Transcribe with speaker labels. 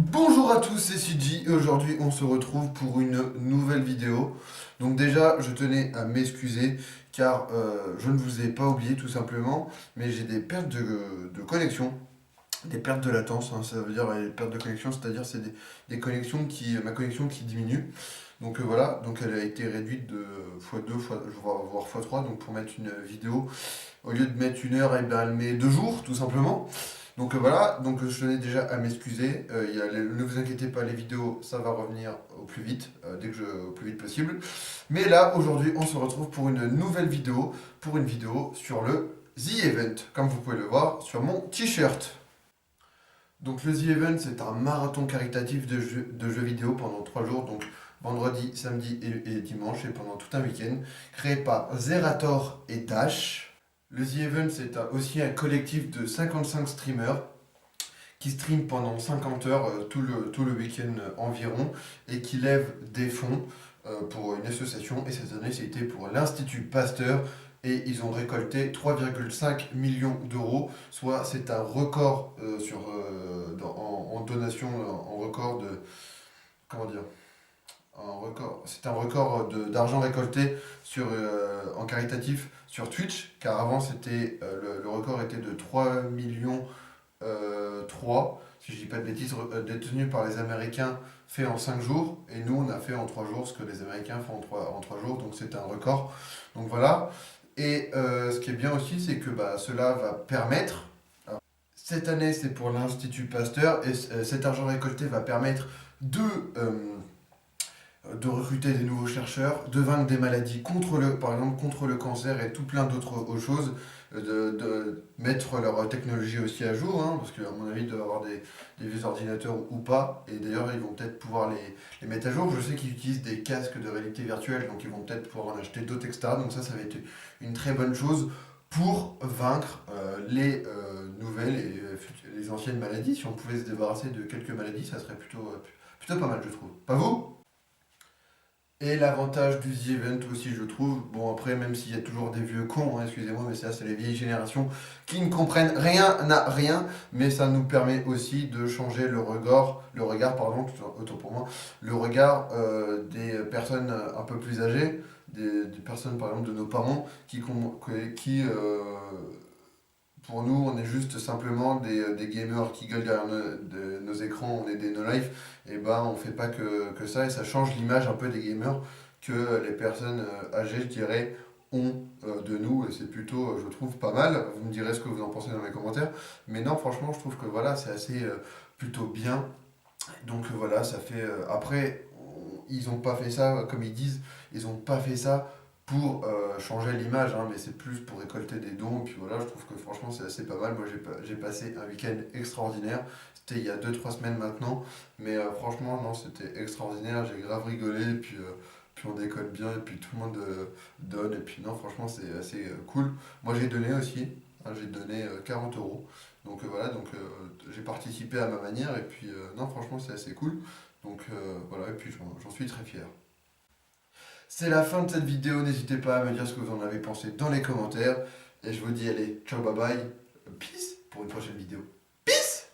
Speaker 1: Bonjour à tous, c'est CJ et aujourd'hui on se retrouve pour une nouvelle vidéo. Donc déjà je tenais à m'excuser car je ne vous ai pas oublié tout simplement, mais j'ai des pertes de connexion, des pertes de latence, hein, ça veut dire les pertes de connexion, c'est-à-dire c'est des connexions ma connexion qui diminue. Donc voilà, donc elle a été réduite de x2, voire x3, donc pour mettre une vidéo, au lieu de mettre 1 heure, et ben, elle met 2 jours tout simplement. Donc voilà, donc je tenais déjà à m'excuser. Ne vous inquiétez pas, les vidéos, ça va revenir au plus vite, au plus vite possible. Mais là, aujourd'hui, on se retrouve pour une nouvelle vidéo, pour une vidéo sur le The Event, comme vous pouvez le voir sur mon t-shirt. Donc le The Event, c'est un marathon caritatif de jeux vidéo pendant 3 jours, donc vendredi, samedi et dimanche, et pendant tout un week-end, créé par Zerator et Dash. Le The Event, c'est aussi un collectif de 55 streamers qui streament pendant 50 heures tout le week-end environ et qui lèvent des fonds pour une association. Et cette année, c'était pour l'Institut Pasteur et ils ont récolté 3,5 millions d'euros, soit c'est un record en donation, en record de. Comment dire? C'est un record d'argent récolté en caritatif sur Twitch, car avant le record était de 3 millions 3, si je dis pas de bêtises, détenu par les Américains, fait en 5 jours, et nous on a fait en 3 jours ce que les Américains font en 3 jours, donc c'est un record. Donc voilà, et ce qui est bien aussi, c'est que cela va permettre, alors, cette année c'est pour l'Institut Pasteur, et cet argent récolté va permettre de... euh, de recruter des nouveaux chercheurs, de vaincre des maladies par exemple contre le cancer et tout plein d'autres choses, de mettre leur technologie aussi à jour, hein, parce qu'à mon avis, ils doivent avoir des vieux ordinateurs ou pas, et d'ailleurs, ils vont peut-être pouvoir les mettre à jour. Je sais qu'ils utilisent des casques de réalité virtuelle, donc ils vont peut-être pouvoir en acheter d'autres, etc. Donc ça va être une très bonne chose pour vaincre les nouvelles et les anciennes maladies. Si on pouvait se débarrasser de quelques maladies, ça serait plutôt pas mal, je trouve. Pas vous? Et l'avantage du The Event aussi, je trouve, bon après, même s'il y a toujours des vieux cons, hein, excusez-moi, mais ça, c'est les vieilles générations qui ne comprennent rien à rien, mais ça nous permet aussi de changer le regard, autant pour moi, le regard des personnes un peu plus âgées, des personnes par exemple de nos parents pour nous, on est juste simplement des gamers qui gueulent derrière nos écrans, on est des no-life, et on fait pas que ça, et ça change l'image un peu des gamers que les personnes âgées, je dirais, ont de nous, et c'est plutôt, je trouve, pas mal. Vous me direz ce que vous en pensez dans les commentaires, mais non, franchement, je trouve que voilà, c'est assez plutôt bien. Donc voilà, ça fait. Après, ils n'ont pas fait ça, comme ils disent, ils n'ont pas fait ça pour changer l'image, hein, mais c'est plus pour récolter des dons. Et puis voilà, je trouve que franchement, c'est assez pas mal. Moi, j'ai passé un week-end extraordinaire. C'était il y a 2 3 semaines maintenant. Mais franchement, non, c'était extraordinaire. J'ai grave rigolé. Et puis on déconne bien. Et puis tout le monde donne. Et puis non, franchement, c'est assez cool. Moi, j'ai donné aussi, hein, j'ai donné 40 euros. Donc voilà, donc j'ai participé à ma manière. Et puis non, franchement, c'est assez cool. Donc voilà, et puis j'en suis très fier. C'est la fin de cette vidéo, n'hésitez pas à me dire ce que vous en avez pensé dans les commentaires. Et je vous dis allez, ciao, bye bye, peace pour une prochaine vidéo. Peace!